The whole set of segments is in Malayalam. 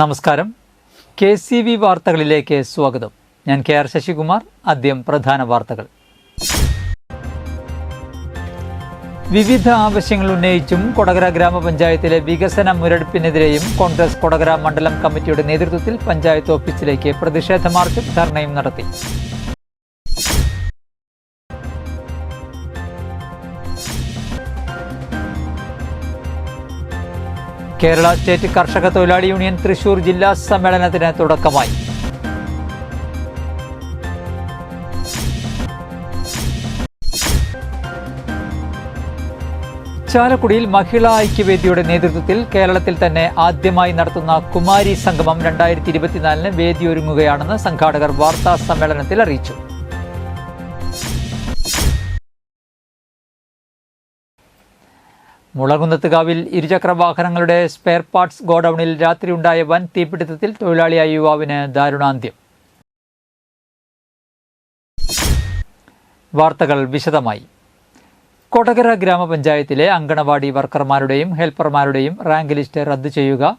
നമസ്കാരം. KCV വാർത്തകളിലേക്ക് സ്വാഗതം. ഞാൻ KR ശശികുമാർ. ആദ്യം പ്രധാന വാർത്തകൾ. വിവിധ ആവശ്യങ്ങൾ ഉന്നയിച്ചും കൊടകര ഗ്രാമപഞ്ചായത്തിലെ വികസന മുരടിപ്പിനെതിരെയും കോൺഗ്രസ് കൊടകര മണ്ഡലം കമ്മിറ്റിയുടെ നേതൃത്വത്തിൽ പഞ്ചായത്ത് ഓഫീസിലേക്ക് പ്രതിഷേധ മാർച്ചും ധർണയും നടത്തി. കേരള സ്റ്റേറ്റ് കർഷക തൊഴിലാളി യൂണിയൻ തൃശൂർ ജില്ലാ സമ്മേളനത്തിന് തുടക്കമായി. ചാലക്കുടിയിൽ മഹിളാ ഐക്യവേദിയുടെ നേതൃത്വത്തിൽ കേരളത്തിൽ തന്നെ ആദ്യമായി നടത്തുന്ന കുമാരി സംഗമം 2024 വേദിയൊരുങ്ങുകയാണെന്ന് സംഘാടകർ വാർത്താ സമ്മേളനത്തിൽ അറിയിച്ചു. മുളകുന്നത്തുകാവിൽ ഇരുചക്ര വാഹനങ്ങളുടെ സ്പെയർ പാർട്സ് ഗോഡൌണിൽ രാത്രിയുണ്ടായ വൻ തീപിടുത്തത്തിൽ തൊഴിലാളിയായ യുവാവിന് ദാരുണാന്ത്യം. വാർത്തകൾ വിശദമായി. കൊടകര ഗ്രാമപഞ്ചായത്തിലെ അങ്കണവാടി വർക്കർമാരുടെയും ഹെൽപ്പർമാരുടെയും റാങ്ക് ലിസ്റ്റ് റദ്ദു ചെയ്യുക,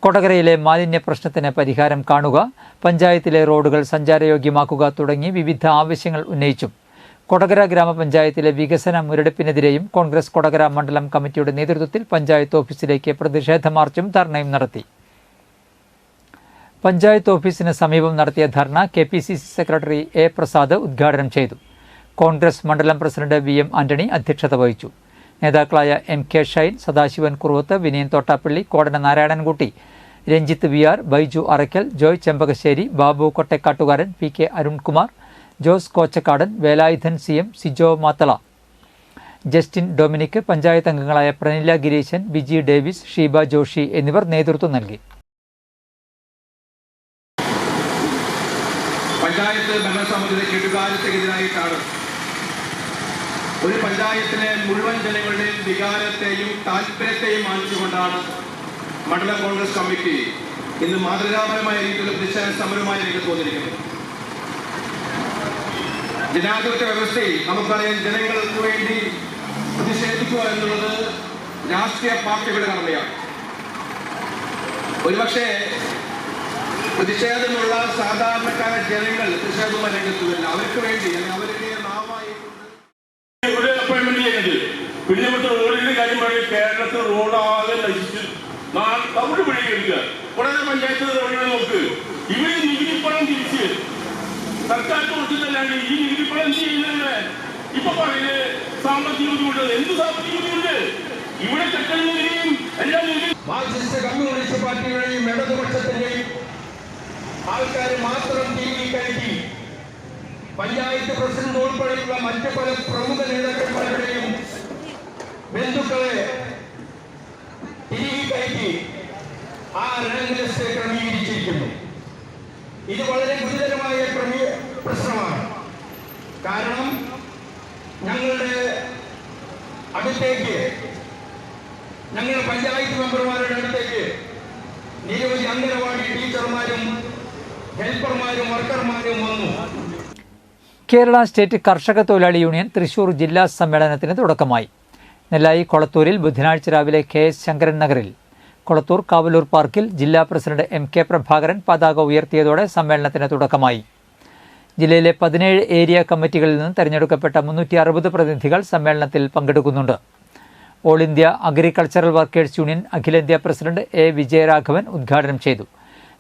കൊടകരയിലെ മാലിന്യ പ്രശ്നത്തിന് പരിഹാരം കാണുക, പഞ്ചായത്തിലെ റോഡുകൾ സഞ്ചാരയോഗ്യമാക്കുക തുടങ്ങി വിവിധ ആവശ്യങ്ങൾ ഉന്നയിച്ചും കൊടകര ഗ്രാമപഞ്ചായത്തിലെ വികസന മുരടിപ്പിനെതിരെയും കോൺഗ്രസ് കൊടകര മണ്ഡലം കമ്മിറ്റിയുടെ നേതൃത്വത്തിൽ പഞ്ചായത്ത് ഓഫീസിലേക്ക് പ്രതിഷേധ മാർച്ചും ധർണയും നടത്തി. പഞ്ചായത്ത് ഓഫീസിന് സമീപം നടത്തിയ ധർണ KPCC സെക്രട്ടറി A. പ്രസാദ് ഉദ്ഘാടനം ചെയ്തു. കോൺഗ്രസ് മണ്ഡലം പ്രസിഡന്റ് VM ആന്റണി അധ്യക്ഷത വഹിച്ചു. നേതാക്കളായ MK Shine, Sadasivan Kuruvath, Vinayan Thottappally, Kodana Narayanankutty, Ranjith VR, Baiju Arakkal, Joy Chembakassery, Babu Kottekkattukaran, PK Arunkumar, Jose Kochakkadan, Velayudhan CM, Sijo Mathala, Justin Dominic, panchayat അംഗങ്ങളായ പ്രനില ഗിരീശൻ, ബിജി ഡേവിസ്, ഷീബ ജോഷി എന്നിവർ നേതൃത്വം നൽകി. പഞ്ചായത്ത് ഭരണസമിതിയുടെ കെടുകാര്യത്തിനെതിരായിട്ടാണ് ഒരു പഞ്ചായത്തിലെ മുഴുവൻ ജനങ്ങളുടെയും വികാരത്തെയും താല്പര്യത്തെയും മാനിച്ചുകൊണ്ടാണ് മണ്ഡലം കോൺഗ്രസ് കമ്മിറ്റി ഇന്ന് മാതൃകാപരമായ രീതിയിൽ പ്രതിഷേധ സമരവുമായി രംഗത്ത് വന്നിരിക്കുന്നത്. ജനാധിപത്യ വ്യവസ്ഥയിൽ നമുക്കറിയാം, ജനങ്ങൾക്ക് വേണ്ടി പ്രതിഷേധിക്കുക എന്നുള്ളത് രാഷ്ട്രീയ പാർട്ടികളുടെ കടമയാണ്. ഒരുപക്ഷെ പ്രതിഷേധമുള്ള സാധാരണക്കാരായ ജനങ്ങൾ പ്രതിഷേധവുമായി രംഗത്ത് വരില്ല. അവർക്ക് വേണ്ടി അവരുടെ നാമായി കേരളത്തിൽ റോഡാകെ നശിച്ചു അവിടെ പിടിക്കുക. ഉടനെ പഞ്ചായത്ത് റോഡുകൾ നോക്ക്. ഇവര് നികുതിപ്പണം തിരിച്ച് സർക്കാർ കൊടുത്തിട്ടല്ലാണ്ട് ഈ നികുതിപ്പണം എന്ത് ചെയ്യുന്നത്? ഇപ്പൊ പറയുന്നത് സാമ്പത്തിക ബുദ്ധിമുട്ട്. എന്ത് സാമ്പത്തിക ബുദ്ധിമുട്ട്? ഇവിടെ ചെക്കലിനെയും എല്ലാം മാർക്സിസ്റ്റ് കമ്മ്യൂണിസ്റ്റ് പാർട്ടികളുടെയും ഇടതുപക്ഷത്തിന്റെയും ആൾക്കാർ മാത്രം തിരികെ കയറ്റി പഞ്ചായത്ത് പ്രസിഡന്റ് ഉൾപ്പെടെയുള്ള മറ്റ് പല പ്രമുഖ നേതാക്കന്മാരുടെയും ബന്ധുക്കളെ തിരികെ കയറ്റി ആ റാങ്ക് ലിസ്റ്റ് ക്രമീകരിച്ചിരിക്കുന്നു. ഇത് വളരെ ഗുരുതരമായ പ്രശ്നമാണ്. കാരണം ഞങ്ങളുടെ അടുത്തേക്ക്, ഞങ്ങളുടെ പഞ്ചായത്ത് മെമ്പർമാരുടെ അടുത്തേക്ക് നിരവധി അംഗനവാടി ടീച്ചർമാരും ഹെൽപ്പർമാരും വർക്കർമാരും വന്നു. കേരള സ്റ്റേറ്റ് കർഷക തൊഴിലാളി യൂണിയൻ തൃശൂർ ജില്ലാ സമ്മേളനത്തിന് തുടക്കമായി. നെല്ലായി കൊളത്തൂരിൽ ബുധനാഴ്ച രാവിലെ KS ശങ്കരൻ നഗറിൽ കൊളത്തൂർ കാവലൂർ പാർക്കിൽ ജില്ലാ പ്രസിഡന്റ് MK പ്രഭാകരൻ പതാക ഉയർത്തിയതോടെ സമ്മേളനത്തിന് തുടക്കമായി. ജില്ലയിലെ 17 ഏരിയ കമ്മിറ്റികളിൽ നിന്ന് തെരഞ്ഞെടുക്കപ്പെട്ട 360 പ്രതിനിധികൾ സമ്മേളനത്തിൽ പങ്കെടുക്കുന്നുണ്ട്. All India agricultural workers union അഖിലേന്ത്യാ പ്രസിഡന്റ് A. വിജയരാഘവൻ ഉദ്ഘാടനം ചെയ്തു.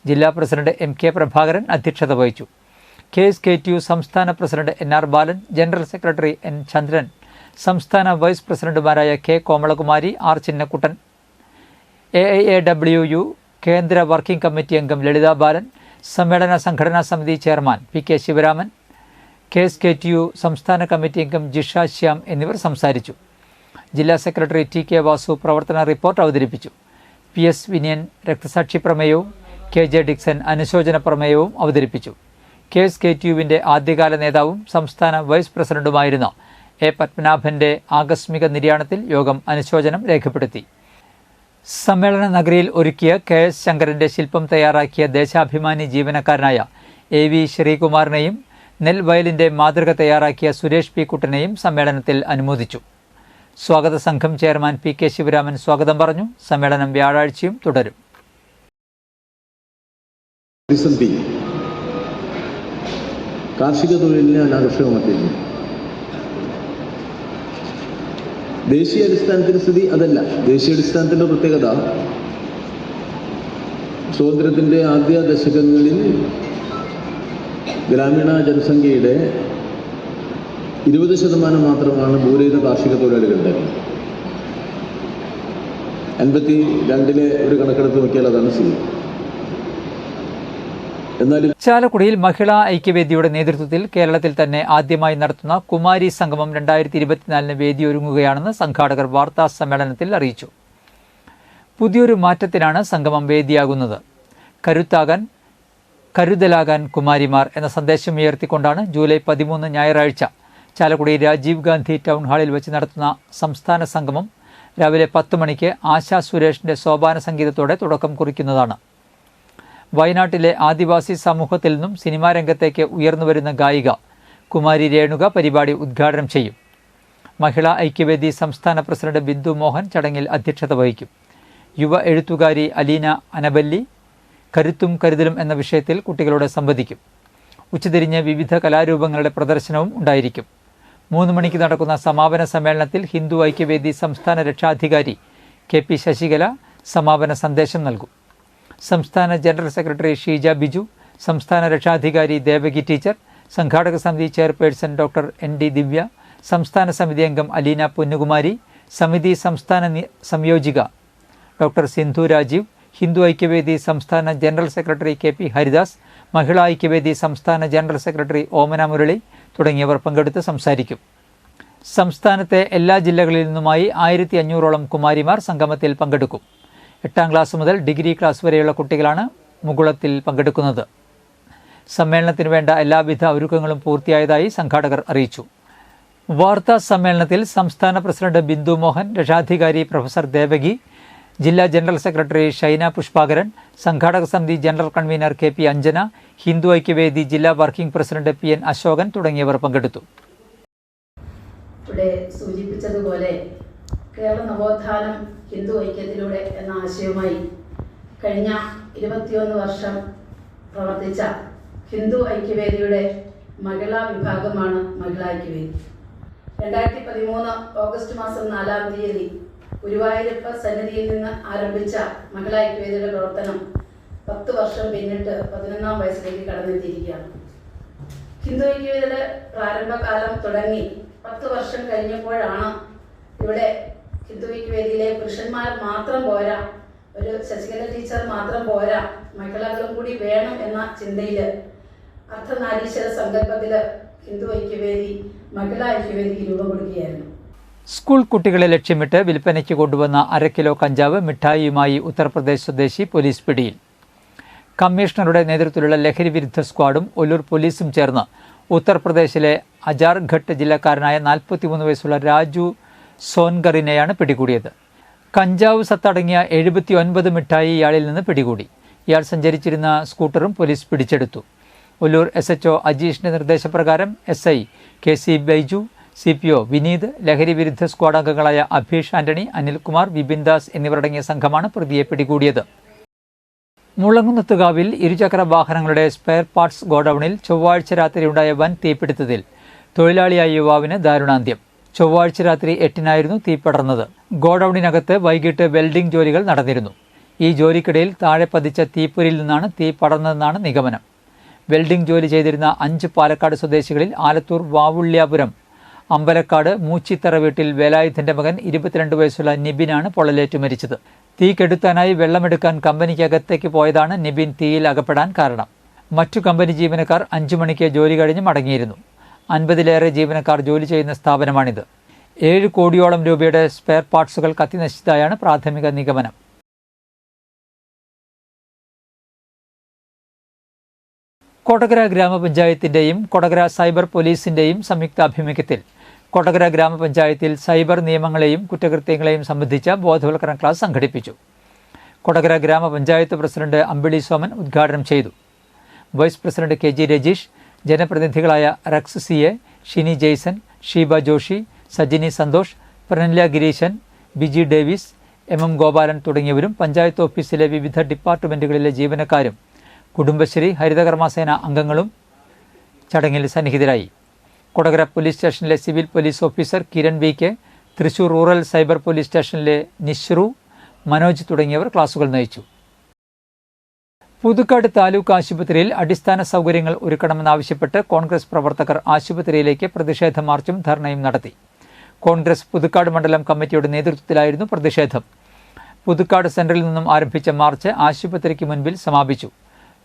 ജില്ലാ പ്രസിഡന്റ് MK പ്രഭാകരൻ അധ്യക്ഷത വഹിച്ചു. KSKTU സംസ്ഥാന president NR Balan, general secretary N. Chandran, സംസ്ഥാന വൈസ് പ്രസിഡന്റുമാരായ K. Komalakumari, R. Chinnakuttan, AIAWU കേന്ദ്ര വർക്കിംഗ് കമ്മിറ്റി അംഗം ലളിത ബാലൻ, സമ്മേളന സംഘടനാ സമിതി ചെയർമാൻ PK ശിവരാമൻ, KSKTU സംസ്ഥാന കമ്മിറ്റി അംഗം ജിഷ ശ്യാം എന്നിവർ സംസാരിച്ചു. ജില്ലാ സെക്രട്ടറി TK വാസു പ്രവർത്തന റിപ്പോർട്ട് അവതരിപ്പിച്ചു. PS വിനയൻ രക്തസാക്ഷി പ്രമേയവും KJ ഡിക്സൺ അനുശോചന പ്രമേയവും അവതരിപ്പിച്ചു. KSKTUവിൻ്റെ ആദ്യകാല നേതാവും സംസ്ഥാന വൈസ് പ്രസിഡന്റുമായിരുന്ന A. പത്മനാഭന്റെ ആകസ്മിക നിര്യാണത്തിൽ യോഗം അനുശോചനം രേഖപ്പെടുത്തി. സമ്മേളന നഗരിയിൽ ഒരുക്കിയ KS ശങ്കരന്റെ ശില്പം തയ്യാറാക്കിയ ദേശാഭിമാനി ജീവനക്കാരനായ AV ശ്രീകുമാറിനെയും നെൽവയലിന്റെ മാതൃക തയ്യാറാക്കിയ സുരേഷ് P. കുട്ടനെയും സമ്മേളനത്തിൽ അനുമോദിച്ചു. സ്വാഗത സംഘം ചെയർമാൻ PK ശിവരാമൻ സ്വാഗതം പറഞ്ഞു. സമ്മേളനം വ്യാഴാഴ്ചയും തുടരും. പ്രതിസന്ധി കാർഷിക തൊഴിലിനെ അനാകർഷകമാക്കിയിരുന്നു. ദേശീയ അടിസ്ഥാനത്തിൻ്റെ സ്ഥിതി അതല്ല. ദേശീയ അടിസ്ഥാനത്തിൻ്റെ പ്രത്യേകത സ്വാതന്ത്ര്യത്തിൻ്റെ ആദ്യ ദശകങ്ങളിൽ ഗ്രാമീണ ജനസംഖ്യയുടെ 20% മാത്രമാണ് ഭൂരഹിത കാർഷിക തൊഴിലാളികളുടെ. 52 ഒരു കണക്കെടുത്ത് നോക്കിയാൽ അതാണ് സ്ഥിതി. എന്നാലും ചാലക്കുടിയിൽ മഹിളാ ഐക്യവേദിയുടെ നേതൃത്വത്തിൽ കേരളത്തിൽ തന്നെ ആദ്യമായി നടത്തുന്ന കുമാരി സംഗമം 2024 വേദിയൊരുങ്ങുകയാണെന്ന് സംഘാടകർ വാർത്താ സമ്മേളനത്തിൽ അറിയിച്ചു. പുതിയൊരു മാറ്റത്തിനാണ് സംഗമം വേദിയാകുന്നത്. കരുതലാകാൻ കുമാരിമാർ എന്ന സന്ദേശം ഉയർത്തിക്കൊണ്ടാണ് ജൂലൈ 13 ഞായറാഴ്ച ചാലക്കുടി രാജീവ് ഗാന്ധി ടൗൺ ഹാളിൽ വെച്ച് നടത്തുന്ന സംസ്ഥാന സംഗമം രാവിലെ 10 മണിക്ക് ആശാ സുരേഷിന്റെ സോപാന സംഗീതത്തോടെ തുടക്കം കുറിക്കുന്നതാണ്. വയനാട്ടിലെ ആദിവാസി സമൂഹത്തിൽ നിന്നും സിനിമാ രംഗത്തേക്ക് ഉയർന്നുവരുന്ന ഗായിക കുമാരി രേണുക പരിപാടി ഉദ്ഘാടനം ചെയ്യും. മഹിളാ ഐക്യവേദി സംസ്ഥാന പ്രസിഡന്റ് ബിന്ദു മോഹൻ ചടങ്ങിൽ അധ്യക്ഷത വഹിക്കും. യുവ എഴുത്തുകാരി അലീന അനബല്ലി കരുത്തും കരുതലും എന്ന വിഷയത്തിൽ കുട്ടികളോട് സംവദിക്കും. ഉച്ചതിരിഞ്ഞ് വിവിധ കലാരൂപങ്ങളുടെ പ്രദർശനവും ഉണ്ടായിരിക്കും. 3 മണിക്ക് നടക്കുന്ന സമാപന സമ്മേളനത്തിൽ ഹിന്ദു ഐക്യവേദി സംസ്ഥാന രക്ഷാധികാരി KP ശശികല സമാപന സന്ദേശം നൽകും. സംസ്ഥാന ജനറൽ സെക്രട്ടറി ഷീജ ബിജു, സംസ്ഥാന രക്ഷാധികാരി ദേവകി ടീച്ചർ, സംഘാടക സമിതി ചെയർപേഴ്സൺ ഡോക്ടർ ND ദിവ്യ, സംസ്ഥാന സമിതി അംഗം അലീന പൊന്നുകുമാരി, സമിതി സംസ്ഥാന സംയോജിക ഡോക്ടർ സിന്ധു രാജീവ്, ഹിന്ദു ഐക്യവേദി സംസ്ഥാന ജനറൽ സെക്രട്ടറി KP ഹരിദാസ്, മഹിളാ ഐക്യവേദി സംസ്ഥാന ജനറൽ സെക്രട്ടറി ഓമന മുരളി തുടങ്ങിയവർ പങ്കെടുത്ത് സംസാരിക്കും. സംസ്ഥാനത്തെ എല്ലാ ജില്ലകളിൽ നിന്നുമായി 1500ഓളം കുമാരിമാർ സംഗമത്തിൽ പങ്കെടുക്കും. 8ാം ക്ലാസ് മുതൽ ഡിഗ്രി ക്ലാസ് വരെയുള്ള കുട്ടികളാണ് മുകുളത്തിൽ പങ്കെടുക്കുന്നത്. സമ്മേളനത്തിന് വേണ്ട എല്ലാവിധ ഒരുക്കങ്ങളും പൂർത്തിയായതായി സംഘാടകർ അറിയിച്ചു. വാർത്താ സമ്മേളനത്തിൽ സംസ്ഥാന പ്രസിഡന്റ് ബിന്ദു മോഹൻ, രക്ഷാധികാരി പ്രൊഫസർ ദേവകി, ജില്ലാ ജനറൽ സെക്രട്ടറി ഷൈന പുഷ്പാകരൻ, സംഘാടക സമിതി general convener KP Anjana, Hindu Aikyavedi ജില്ലാ വർക്കിംഗ് പ്രസിഡന്റ് PN അശോകൻ തുടങ്ങിയവർ പങ്കെടുത്തു. ഇവിടെ സൂചിപ്പിച്ചതുപോലെ കേരള നവോത്ഥാനം ഹിന്ദു ഐക്യത്തിലൂടെ എന്ന ആശയവുമായി കഴിഞ്ഞ 21 വർഷം പ്രവർത്തിച്ച ഹിന്ദു ഐക്യവേദിയുടെ മഹിളാ വിഭാഗമാണ് മഹിളാ ഐക്യവേദി. 2013 ഓഗസ്റ്റ് മാസം 4-ാം തീയതി ഗുരുവായൂരപ്പ സന്നിധിയിൽ നിന്ന് ആരംഭിച്ച മഹിളാ ഐക്യവേദിയുടെ പ്രവർത്തനം 10 വർഷം പിന്നിട്ട് 11ാം വയസ്സിലേക്ക് കടന്നെത്തിയിരിക്കുകയാണ്. ഹിന്ദു ഐക്യവേദിയുടെ പ്രാരംഭകാലം തുടങ്ങി 10 വർഷം കഴിഞ്ഞപ്പോഴാണ് ഇവിടെ ഹിന്ദു ഐക്യവേദിയിലെ പുരുഷന്മാർ മാത്രം പോരാ, ഒരു ശശികല ടീച്ചർ മാത്രം പോരാ, മഹിളകളും കൂടി വേണം എന്ന ചിന്തയിൽ അർദ്ധനാരീശ്വര സങ്കല്പത്തിൽ ഹിന്ദു ഐക്യവേദി മഹിളാ ഐക്യവേദി രൂപം കൊടുക്കുകയായിരുന്നു. സ്കൂൾ കുട്ടികളെ ലക്ഷ്യമിട്ട് വിൽപ്പനയ്ക്ക് കൊണ്ടുവന്ന 1/2 കിലോ കഞ്ചാവ് മിഠായിയുമായി ഉത്തർപ്രദേശ് സ്വദേശി പോലീസ് പിടിയിൽ. കമ്മീഷണറുടെ നേതൃത്വത്തിലുള്ള ലഹരി വിരുദ്ധ സ്ക്വാഡും ഒല്ലൂർ പോലീസും ചേർന്ന് ഉത്തർപ്രദേശിലെ അജാർഘട്ട് ജില്ലക്കാരനായ 43 വയസ്സുള്ള രാജു സോൻഗറിനെയാണ് പിടികൂടിയത്. കഞ്ചാവ് സത്തടങ്ങിയ 79 മിഠായി ഇയാളിൽ നിന്ന് പിടികൂടി. ഇയാൾ സഞ്ചരിച്ചിരുന്ന സ്കൂട്ടറും പോലീസ് പിടിച്ചെടുത്തു. ഒല്ലൂർ SHO അജീഷിന്റെ നിർദ്ദേശപ്രകാരം SI KC Baiju, CPO Vineeth, ലഹരി വിരുദ്ധ സ്ക്വാഡ് അംഗങ്ങളായ അഭീഷ് ആന്റണി, അനിൽകുമാർ, വിപിൻ ദാസ് എന്നിവരടങ്ങിയ സംഘമാണ് പ്രതിയെ പിടികൂടിയത്. മുളങ്ങുന്നത്തുകാവിൽ ഇരുചക്ര വാഹനങ്ങളുടെ സ്പെയർ പാർട്സ് ഗോഡൌണിൽ ചൊവ്വാഴ്ച രാത്രിയുണ്ടായ വൻ തീപിടുത്തത്തിൽ തൊഴിലാളിയായ യുവാവിന് ദാരുണാന്ത്യം. ചൊവ്വാഴ്ച രാത്രി 8-നായിരുന്നു തീ പടർന്നത്. ഗോഡൌണിനകത്ത് വൈകിട്ട് വെൽഡിംഗ് ജോലികൾ നടന്നിരുന്നു. ഈ ജോലിക്കിടയിൽ താഴെ പതിച്ച തീപ്പൊരിയിൽ നിന്നാണ് തീ പടർന്നതെന്നാണ് നിഗമനം. വെൽഡിംഗ് ജോലി ചെയ്തിരുന്ന 5 പാലക്കാട് സ്വദേശികളിൽ ആലത്തൂർ വാവുള്ള്യാപുരം അമ്പലക്കാട് മൂച്ചിത്തറ വീട്ടിൽ വേലായുധന്റെ മകൻ 22 വയസ്സുള്ള നിബിനാണ് പൊള്ളലേറ്റു മരിച്ചത്. തീ കെടുത്താനായി വെള്ളമെടുക്കാൻ കമ്പനിക്കകത്തേക്ക് പോയതാണ് നിബിൻ തീയിൽ അകപ്പെടാൻ കാരണം. മറ്റു കമ്പനി ജീവനക്കാർ 5 മണിക്ക് ജോലി കഴിഞ്ഞ് മടങ്ങിയിരുന്നു. 50-ലേറെ ജീവനക്കാർ ജോലി ചെയ്യുന്ന സ്ഥാപനമാണിത്. 7 കോടിയോളം രൂപയുടെ സ്പെയർ പാർട്സുകൾ കത്തിനശിച്ചതായാണ് പ്രാഥമിക നിഗമനം. കൊടകര ഗ്രാമപഞ്ചായത്തിന്റെയും കൊടകര സൈബർ പോലീസിന്റെയും സംയുക്താഭിമുഖ്യത്തിൽ കൊടകര ഗ്രാമപഞ്ചായത്തിൽ സൈബർ നിയമങ്ങളെയും കുറ്റകൃത്യങ്ങളെയും സംബന്ധിച്ച ബോധവൽക്കരണ ക്ലാസ് സംഘടിപ്പിച്ചു. കൊടകര ഗ്രാമപഞ്ചായത്ത് പ്രസിഡന്റ് അമ്പിളി സോമൻ ഉദ്ഘാടനം ചെയ്തു. വൈസ് പ്രസിഡന്റ് KG രജീഷ്, ജനപ്രതിനിധികളായ റക്സ് CA, ഷിനി ജെയ്സൺ, ഷീബ ജോഷി, സജിനി സന്തോഷ്, പ്രനല്യ ഗിരീശൻ, ബിജി ഡേവിസ്, MM ഗോപാലൻ തുടങ്ങിയവരും പഞ്ചായത്ത് ഓഫീസിലെ വിവിധ ഡിപ്പാർട്ട്മെന്റുകളിലെ ജീവനക്കാരും കുടുംബശ്രീ, ഹരിതകർമ്മസേന അംഗങ്ങളും ചടങ്ങിൽ സന്നിഹിതരായി. കൊടകര പോലീസ് സ്റ്റേഷനിലെ civil police officer Kiran V K, Thrissur rural cyber police സ്റ്റേഷനിലെ നിശ്രു, മനോജ് തുടങ്ങിയവർ ക്ലാസുകൾ നയിച്ചു. പുതുക്കാട് താലൂക്ക് ആശുപത്രിയിൽ അടിസ്ഥാന സൗകര്യങ്ങൾ ഒരുക്കണമെന്നാവശ്യപ്പെട്ട് കോൺഗ്രസ് പ്രവർത്തകർ ആശുപത്രിയിലേക്ക് പ്രതിഷേധ മാർച്ചും ധർണയും നടത്തി. കോൺഗ്രസ് പുതുക്കാട് മണ്ഡലം കമ്മിറ്റിയുടെ നേതൃത്വത്തിലായിരുന്നു പ്രതിഷേധം. പുതുക്കാട് സെന്ററിൽ നിന്നും ആരംഭിച്ച മാർച്ച് ആശുപത്രിക്ക് മുൻപിൽ സമാപിച്ചു.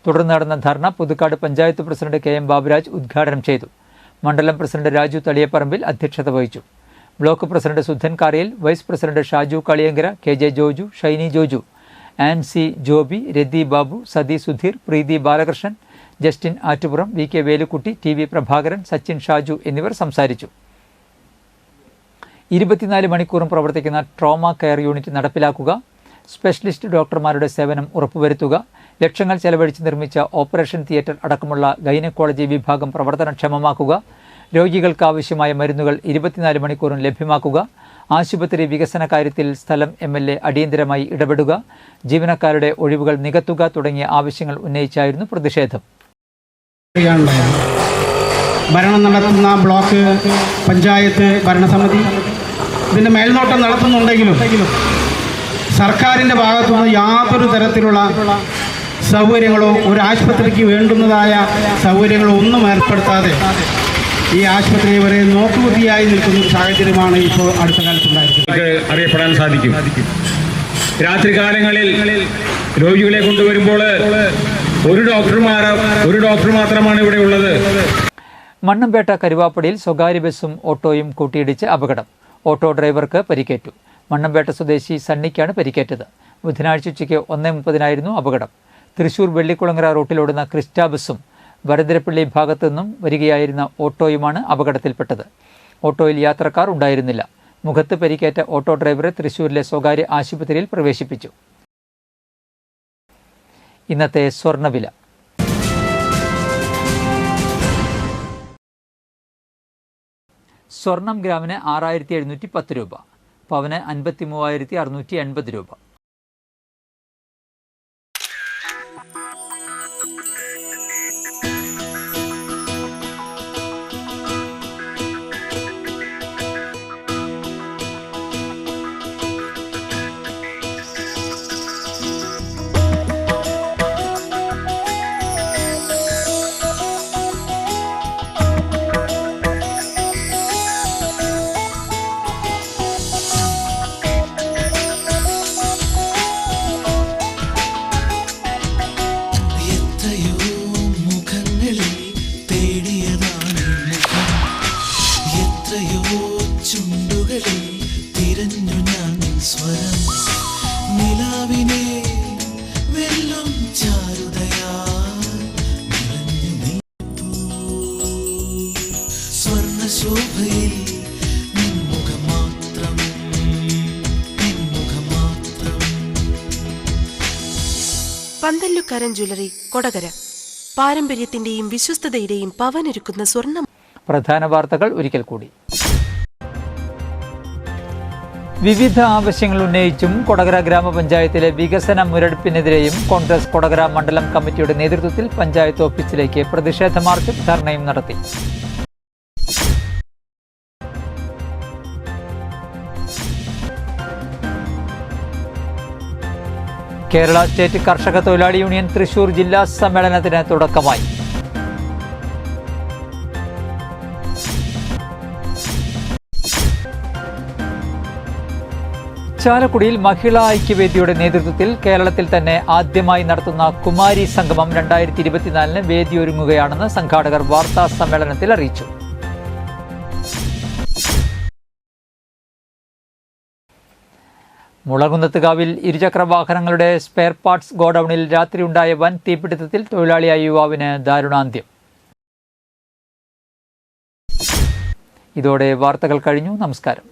തുടർന്ന് നടന്ന ധർണ പുതുക്കാട് പഞ്ചായത്ത് പ്രസിഡന്റ് കെ.എം. ബാബുരാജ് ഉദ്ഘാടനം ചെയ്തു. മണ്ഡലം പ്രസിഡന്റ് രാജു തളിയപ്പറമ്പിൽ അധ്യക്ഷത വഹിച്ചു. Block president Sudhan Kariyil, vice president Shaju Kaliyankara, KJ. Joju, Shiny Joju, Ansi Joby, Rathi Babu, Sathi Sudheer, Preethi Balakrishnan, Justin Attupuram, VK. Velukutty, TV. Prabhakaran, Sachin Shaju എന്നിവർ സംസാരിച്ചു. 24 മണിക്കൂറും പ്രവർത്തിക്കുന്ന ട്രോമ കെയർ യൂണിറ്റ് നടപ്പിലാക്കുക, സ്പെഷ്യലിസ്റ്റ് ഡോക്ടർമാരുടെ സേവനം ഉറപ്പുവരുത്തുക, ലക്ഷങ്ങൾ ചെലവഴിച്ച് നിർമ്മിച്ച ഓപ്പറേഷൻ തിയേറ്റർ അടക്കമുള്ള ഗൈനക്കോളജി വിഭാഗം പ്രവർത്തനക്ഷമമാക്കുക, രോഗികൾക്ക് ആവശ്യമായ മരുന്നുകൾ 24 മണിക്കൂറും ലഭ്യമാക്കുക, ആശുപത്രി വികസന കാര്യത്തിൽ സ്ഥലം MLA അടിയന്തരമായി ഇടപെടുക, ജീവനക്കാരുടെ ഒഴിവുകൾ നികത്തുക തുടങ്ങിയ ആവശ്യങ്ങൾ ഉന്നയിച്ചായിരുന്നു പ്രതിഷേധം. ഭരണം നടത്തുന്ന ബ്ലോക്ക് പഞ്ചായത്ത് ഭരണസമിതി ഇതിൻ്റെ മേൽനോട്ടം നടത്തുന്നുണ്ടെങ്കിലും സർക്കാരിൻ്റെ ഭാഗത്തുനിന്ന് യാതൊരു തരത്തിലുള്ള സൗകര്യങ്ങളോ ഒരു ആശുപത്രിക്ക് വേണ്ടുന്നതായ സൗകര്യങ്ങളോ ഒന്നും ഏർപ്പെടുത്താതെ ഈ ആശുപത്രി വരെ നോക്കുകുത്തിയായി നിൽക്കുന്ന ഒരു സാഹചര്യമാണ് ഇപ്പോൾ അടുത്ത കാലത്തുണ്ടായിരിക്കുന്നത്. അറിയപ്പെടാൻ സാധിക്കും. രാത്രികാലങ്ങളിൽ രോഗികളെ കൊണ്ടുവരുമ്പോൾ ഒരു ഡോക്ടർ മാത്രമാണ് ഇവിടെ ഉള്ളത്. മണ്ണമ്പേട്ട കരുവാപ്പടിയിൽ സ്വകാര്യ ബസ്സും ഓട്ടോയും കൂട്ടിയിടിച്ച് അപകടം. ഓട്ടോ ഡ്രൈവർക്ക് പരിക്കേറ്റു. മണ്ണമ്പേട്ട സ്വദേശി സണ്ണിക്കാണ് പരിക്കേറ്റത്. ബുധനാഴ്ച ഉച്ചയ്ക്ക് 1:30 അപകടം. തൃശൂർ വെള്ളിക്കുളങ്ങര റൂട്ടിലോടുന്ന ക്രിസ്റ്റ ബസ്സും വരദരപ്പള്ളി ഭാഗത്തു നിന്നും വരികയായിരുന്ന ഓട്ടോയുമാണ് അപകടത്തിൽപ്പെട്ടത്. ഓട്ടോയിൽ യാത്രക്കാർ ഉണ്ടായിരുന്നില്ല. മുഖത്ത് പരിക്കേറ്റ ഓട്ടോ ഡ്രൈവറെ തൃശൂരിലെ സ്വകാര്യ ആശുപത്രിയിൽ പ്രവേശിപ്പിച്ചു. ഇന്നത്തെ സ്വർണ്ണവില. സ്വർണം ഗ്രാമിന് 6710 രൂപ, പവന് 53,680 രൂപ. പന്തല്ലുക്കാരൻ ജ്വല്ലറി, കൊടകര. പാരമ്പര്യത്തിന്റെയും വിശ്വസ്തതയുടെയും പവനൊരുക്കുന്ന സ്വർണ്ണം. പ്രധാന വാർത്തകൾ ഒരിക്കൽ കൂടി. വിവിധ ആവശ്യങ്ങൾ ഉന്നയിച്ചും കൊടകര ഗ്രാമപഞ്ചായത്തിലെ വികസന മുരടിപ്പിനെതിരെയും കോൺഗ്രസ് കൊടകര മണ്ഡലം കമ്മിറ്റിയുടെ നേതൃത്വത്തിൽ പഞ്ചായത്ത് ഓഫീസിലേക്ക് പ്രതിഷേധ മാർച്ചും ധർണയും നടത്തി. കേരള സ്റ്റേറ്റ് കർഷക തൊഴിലാളി യൂണിയൻ തൃശൂർ ജില്ലാ സമ്മേളനത്തിന് തുടക്കമായി. ചാലക്കുടിയിൽ മഹിളാ ഐക്യവേദിയുടെ നേതൃത്വത്തിൽ കേരളത്തിൽ തന്നെ ആദ്യമായി നടത്തുന്ന കുമാരി സംഗമം 2024 വേദിയൊരുങ്ങുകയാണെന്ന് സംഘാടകർ വാർത്താ സമ്മേളനത്തിൽ അറിയിച്ചു. മുളകുന്നത്തുകാവിൽ ഇരുചക്ര വാഹനങ്ങളുടെ സ്പെയർ പാർട്സ് ഗോഡൌണിൽ രാത്രിയുണ്ടായ വൻ തീപിടുത്തത്തിൽ തൊഴിലാളിയായ യുവാവിന് ദാരുണാന്ത്യം. ഇതോടെ വാർത്തകൾ കഴിഞ്ഞു. നമസ്കാരം.